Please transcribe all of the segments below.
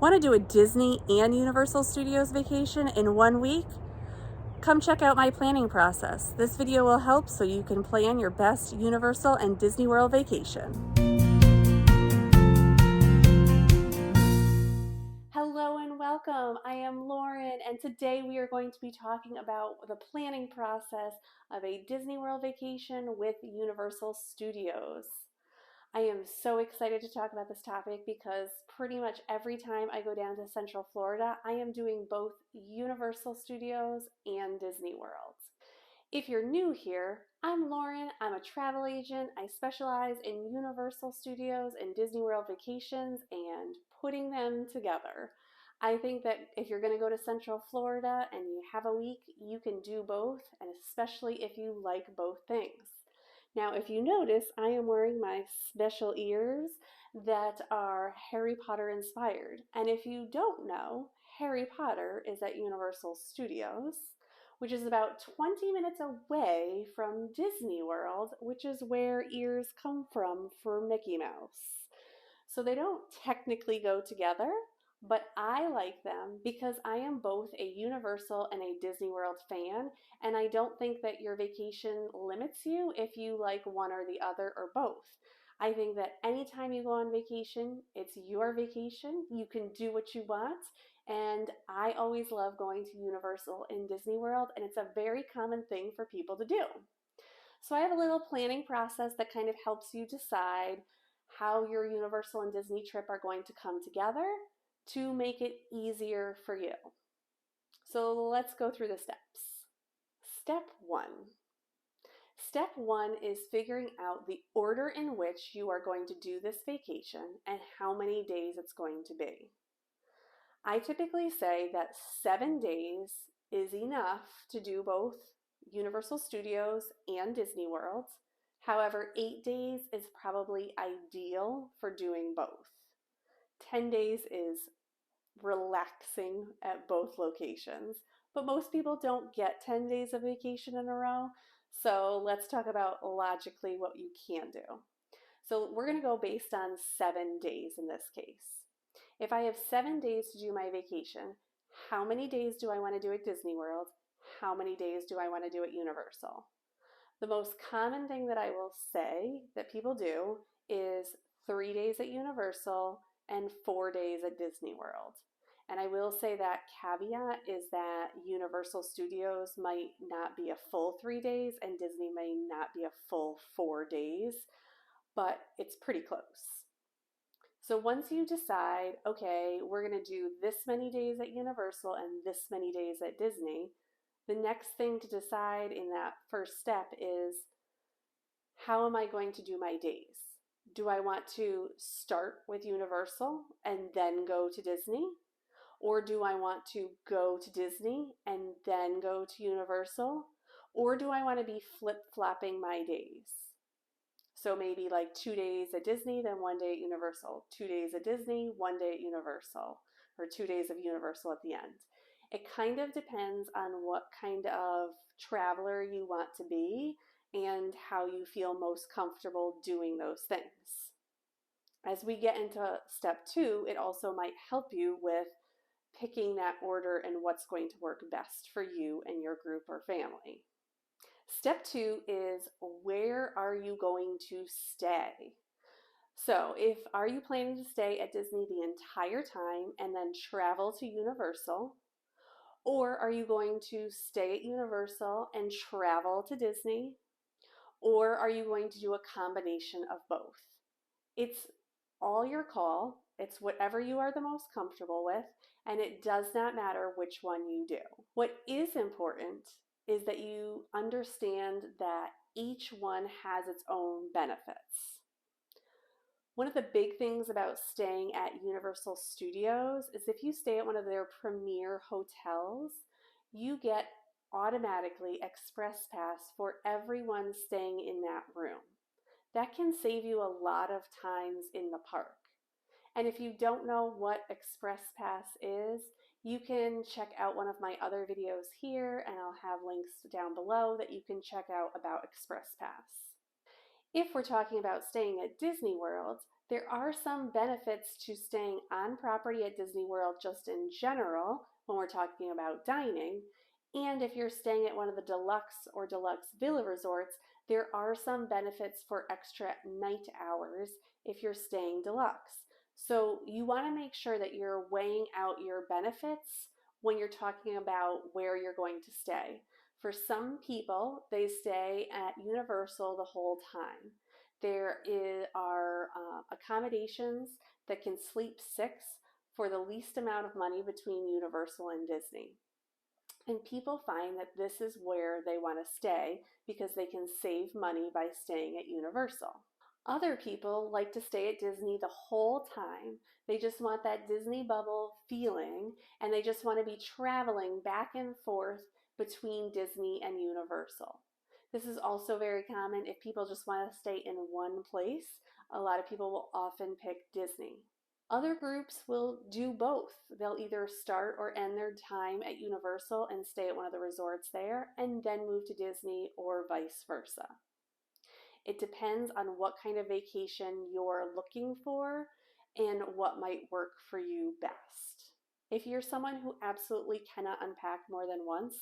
Want to do a Disney and Universal Studios vacation in 1 week? Come check out my planning process. This video will help so you can plan your best Universal and Disney World vacation. Hello and welcome. I am Lauren, and today we are going to be talking about the planning process of a Disney World vacation with Universal Studios. I am so excited to talk about this topic because pretty much every time I go down to Central Florida, I am doing both Universal Studios and Disney World. If you're new here, I'm Lauren. I'm a travel agent. I specialize in Universal Studios and Disney World vacations and putting them together. I think that if you're going to go to Central Florida and you have a week, you can do both, and especially if you like both things. Now, if you notice, I am wearing my special ears that are Harry Potter inspired. And if you don't know, Harry Potter is at Universal Studios, which is about 20 minutes away from Disney World, which is where ears come from for Mickey Mouse. So they don't technically go together, but I like them because I am both a Universal and a Disney World fan, and I don't think that your vacation limits you if you like one or the other or both. I think that anytime you go on vacation, it's your vacation. You can do what you want. And I always love going to Universal and Disney World, and it's a very common thing for people to do. So I have a little planning process that kind of helps you decide how your Universal and Disney trip are going to come together to make it easier for you. So let's go through the steps. Step one. Step one is figuring out the order in which you are going to do this vacation and how many days it's going to be. I typically say that 7 days is enough to do both Universal Studios and Disney World. However, 8 days is probably ideal for doing both. 10 days is relaxing at both locations, but most people don't get 10 days of vacation in a row. So let's talk about logically what you can do. So we're going to go based on 7 days in this case. If I have 7 days to do my vacation, how many days do I want to do at Disney World? How many days do I want to do at Universal? The most common thing that I will say that people do is 3 days at Universal and 4 days at Disney World. And I will say that caveat is that Universal Studios might not be a full 3 days and Disney may not be a full 4 days, but it's pretty close. So once you decide, okay, we're going to do this many days at Universal and this many days at Disney, the next thing to decide in that first step is, how am I going to do my days? Do I want to start with Universal and then go to Disney? Or do I want to go to Disney and then go to Universal? Or do I want to be flip-flopping my days? So maybe like 2 days at Disney, then 1 day at Universal, 2 days at Disney, 1 day at Universal, or 2 days of Universal at the end. It kind of depends on what kind of traveler you want to be and how you feel most comfortable doing those things. As we get into step 2, it also might help you with picking that order and what's going to work best for you and your group or family. Step 2 is, where are you going to stay? So are you planning to stay at Disney the entire time and then travel to Universal? Or are you going to stay at Universal and travel to Disney? Or are you going to do a combination of both? It's all your call. It's whatever you are the most comfortable with, and it does not matter which one you do. What is important is that you understand that each one has its own benefits. One of the big things about staying at Universal Studios is if you stay at one of their premier hotels, you get automatically Express Pass for everyone staying in that room. That can save you a lot of times in the park. And if you don't know what Express Pass is, you can check out one of my other videos here, and I'll have links down below that you can check out about Express Pass. If we're talking about staying at Disney World, There are some benefits to staying on property at Disney World just in general when we're talking about dining. And if you're staying at one of the deluxe or deluxe villa resorts, there are some benefits for extra night hours if you're staying deluxe. So you want to make sure that you're weighing out your benefits when you're talking about where you're going to stay. For some people, they stay at Universal the whole time. Are accommodations that can sleep six for the least amount of money between Universal and Disney. And people find that this is where they want to stay because they can save money by staying at Universal. Other people like to stay at Disney the whole time. They just want that Disney bubble feeling, and they just want to be traveling back and forth between Disney and Universal. This is also very common if people just want to stay in one place. A lot of people will often pick Disney. Other groups will do both. They'll either start or end their time at Universal and stay at one of the resorts there, and then move to Disney, or vice versa. It depends on what kind of vacation you're looking for and what might work for you best. If you're someone who absolutely cannot unpack more than once,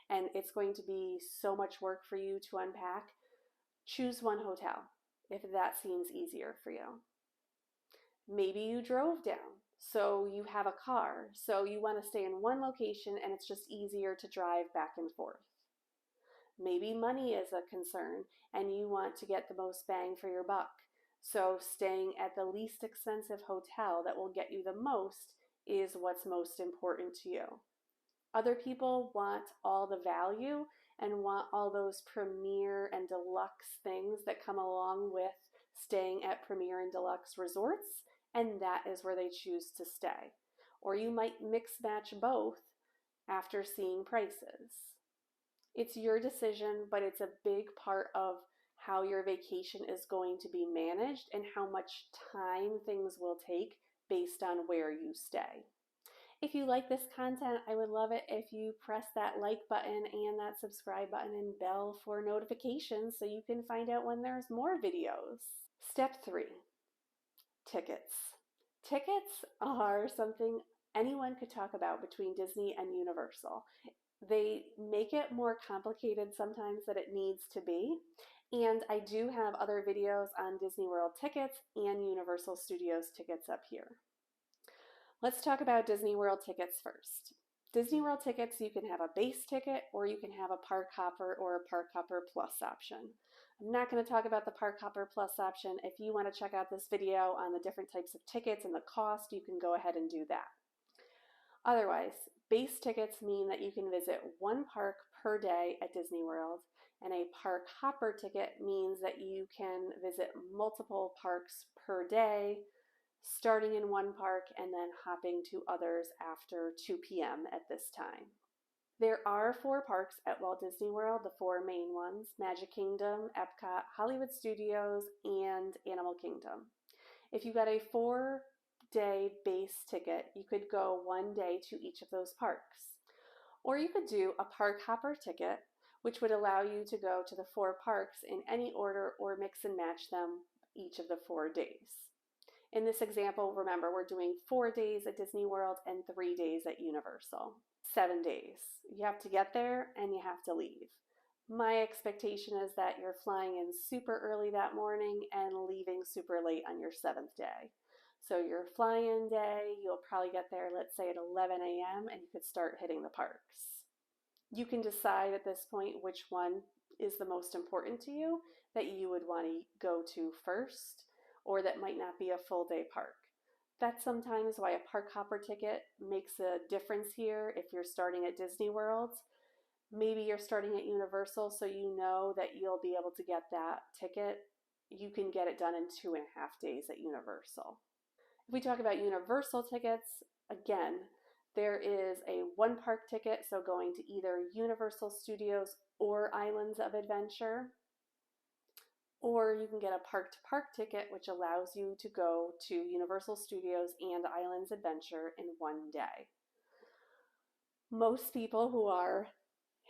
and it's going to be so much work for you to unpack, choose one hotel if that seems easier for you. Maybe you drove down, so you have a car, so you want to stay in one location and it's just easier to drive back and forth. Maybe money is a concern and you want to get the most bang for your buck, so staying at the least expensive hotel that will get you the most is what's most important to you. Other people want all the value and want all those premier and deluxe things that come along with staying at premier and deluxe resorts, and that is where they choose to stay. Or you might mix match both after seeing prices. It's your decision, but it's a big part of how your vacation is going to be managed and how much time things will take based on where you stay. If you like this content, I would love it if you press that like button and that subscribe button and bell for notifications so you can find out when there's more videos. Step 3, tickets. Tickets are something anyone could talk about between Disney and Universal. They make it more complicated sometimes than it needs to be. And I do have other videos on Disney World tickets and Universal Studios tickets up here. Let's talk about Disney World tickets first. Disney World tickets, you can have a base ticket or you can have a Park Hopper or a Park Hopper Plus option. I'm not going to talk about the Park Hopper Plus option. If you want to check out this video on the different types of tickets and the cost, you can go ahead and do that. Otherwise, base tickets mean that you can visit one park per day at Disney World, and a Park Hopper ticket means that you can visit multiple parks per day, starting in one park and then hopping to others after 2 p.m. at this time. There are 4 parks at Walt Disney World, the 4 main ones: Magic Kingdom, Epcot, Hollywood Studios, and Animal Kingdom. If you got a 4-day base ticket, you could go 1 day to each of those parks. Or you could do a Park Hopper ticket, which would allow you to go to the 4 parks in any order or mix and match them each of the 4 days. In this example, remember, we're doing 4 days at Disney World and 3 days at Universal. 7 days. You have to get there and you have to leave. My expectation is that you're flying in super early that morning and leaving super late on your 7th day. So your fly-in day, you'll probably get there, let's say at 11 a.m. and you could start hitting the parks. You can decide at this point which one is the most important to you that you would want to go to first, or that might not be a full day park. That's sometimes why a Park Hopper ticket makes a difference here if you're starting at Disney World. Maybe you're starting at Universal, so you know that you'll be able to get that ticket. You can get it done in 2.5 days at Universal. If we talk about Universal tickets, again, there is a 1 park ticket, so going to either Universal Studios or Islands of Adventure. Or you can get a park-to-park ticket, which allows you to go to Universal Studios and Islands Adventure in 1 day. Most people who are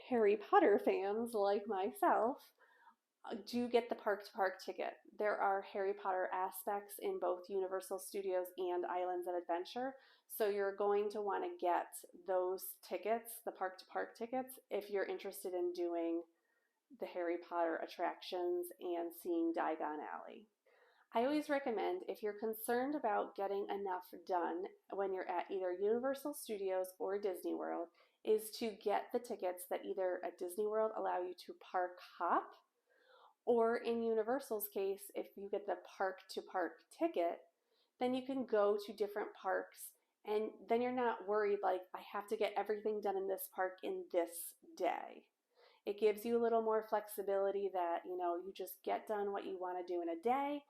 Harry Potter fans, like myself, do get the park to park ticket. There are Harry Potter aspects in both Universal Studios and Islands of Adventure. So you're going to want to get those tickets, the park to park tickets, if you're interested in doing the Harry Potter attractions and seeing Diagon Alley. I always recommend, if you're concerned about getting enough done when you're at either Universal Studios or Disney World, is to get the tickets that either at Disney World allow you to park hop, or in Universal's case, if you get the park to park ticket, then you can go to different parks and then you're not worried like, I have to get everything done in this park in this day. It gives you a little more flexibility that, you just get done what you want to do in a day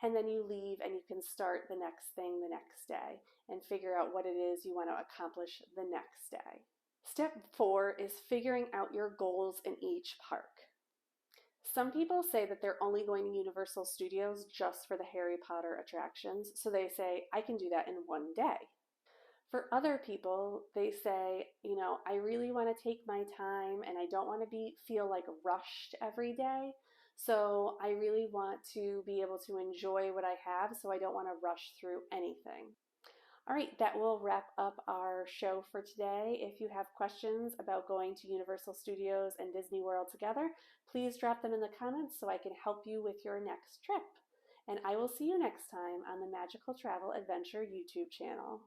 and then you leave and you can start the next thing the next day and figure out what it is you want to accomplish the next day. Step 4 is figuring out your goals in each park. Some people say that they're only going to Universal Studios just for the Harry Potter attractions, so they say, I can do that in one day. For other people, they say, I really want to take my time and I don't want to feel like rushed every day. So I really want to be able to enjoy what I have, so I don't want to rush through anything. All right, that will wrap up our show for today. If you have questions about going to Universal Studios and Disney World together, please drop them in the comments so I can help you with your next trip. And I will see you next time on the Magical Travel Adventure YouTube channel.